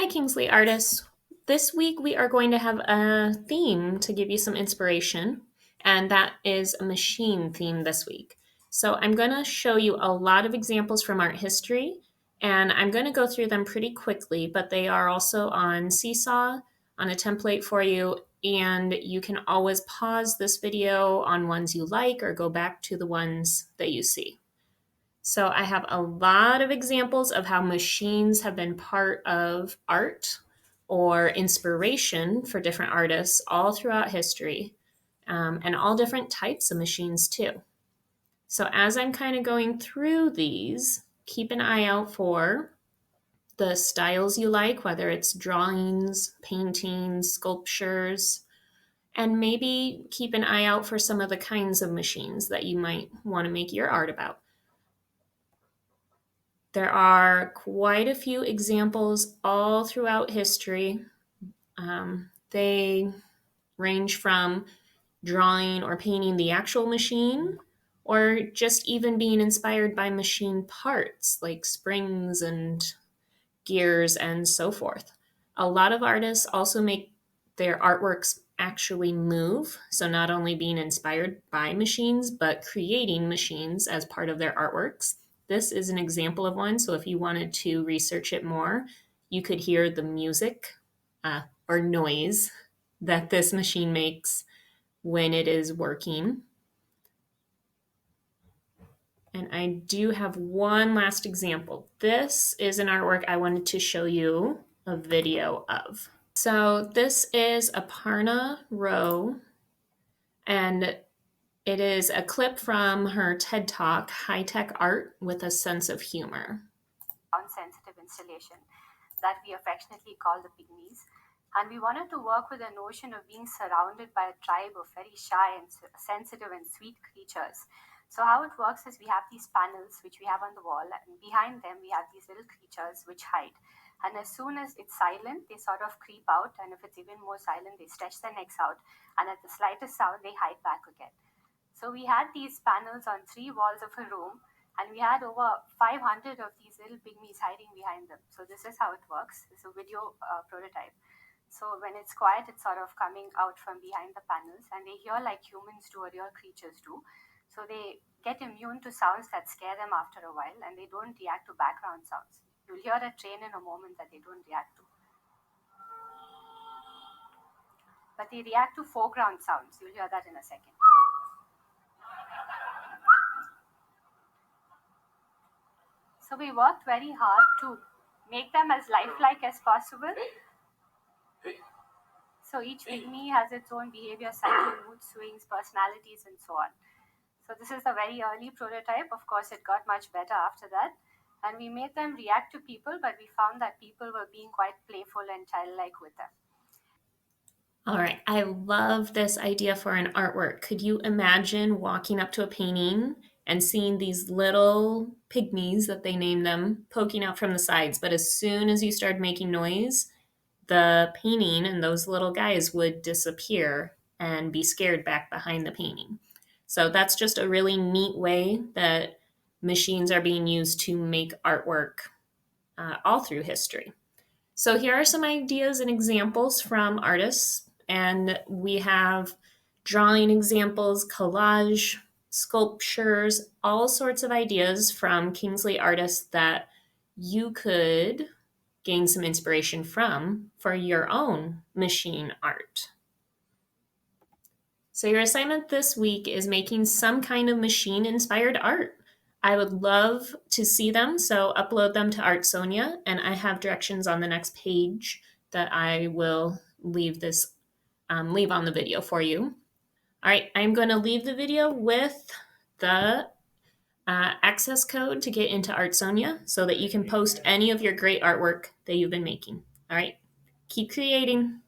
Hi, Kingsley Artists. This week we are going to have a theme to give you some inspiration, and that is a machine theme this week. So I'm going to show you a lot of examples from art history, and I'm going to go through them pretty quickly, but they are also on Seesaw, on a template for you, and you can always pause this video on ones you like or go back to the ones that you see. So I have a lot of examples of how machines have been part of art or inspiration for different artists all throughout history, and all different types of machines too. So as I'm kind of going through these, keep an eye out for the styles you like, whether it's drawings, paintings, sculptures, and maybe keep an eye out for some of the kinds of machines that you might want to make your art about. There are quite a few examples all throughout history. They range from drawing or painting the actual machine, or just even being inspired by machine parts like springs and gears and so forth. A lot of artists also make their artworks actually move, so not only being inspired by machines, but creating machines as part of their artworks. This is an example of one, so if you wanted to research it more, you could hear the music or noise that this machine makes when it is working. And I do have one last example. This is an artwork I wanted to show you a video of. So this is Aparna Rowe, and it is a clip from her TED Talk, High Tech Art with a Sense of Humor. Sensitive installation that we affectionately call the pygmies. And we wanted to work with the notion of being surrounded by a tribe of very shy and sensitive and sweet creatures. So how it works is we have these panels which we have on the wall, and behind them we have these little creatures which hide. And as soon as it's silent, they sort of creep out, and if it's even more silent, they stretch their necks out, and at the slightest sound, they hide back again. So we had these panels on 3 walls of a room, and we had over 500 of these little pygmies hiding behind them. So this is how it works. It's a video prototype. So when it's quiet, it's sort of coming out from behind the panels, and they hear like humans do or real creatures do. So they get immune to sounds that scare them after a while, and they don't react to background sounds. You'll hear a train in a moment that they don't react to. But they react to foreground sounds. You'll hear that in a second. So we worked very hard to make them as lifelike as possible. So each pygmy has its own behavior cycle, mood swings, personalities, and so on. So this is a very early prototype. Of course, it got much better after that. And we made them react to people, but we found that people were being quite playful and childlike with them. All right, I love this idea for an artwork. Could you imagine walking up to a painting and seeing these little pygmies that they name them poking out from the sides? But as soon as you started making noise, the painting and those little guys would disappear and be scared back behind the painting. So that's just a really neat way that machines are being used to make artwork all through history. So here are some ideas and examples from artists, and we have drawing examples, collage, sculptures, all sorts of ideas from Kingsley artists that you could gain some inspiration from for your own machine art. So your assignment this week is making some kind of machine-inspired art. I would love to see them, so upload them to Artsonia, and I have directions on the next page that I will leave leave on the video for you. All right, I'm going to leave the video with the access code to get into Artsonia so that you can post any of your great artwork that you've been making. All right, keep creating.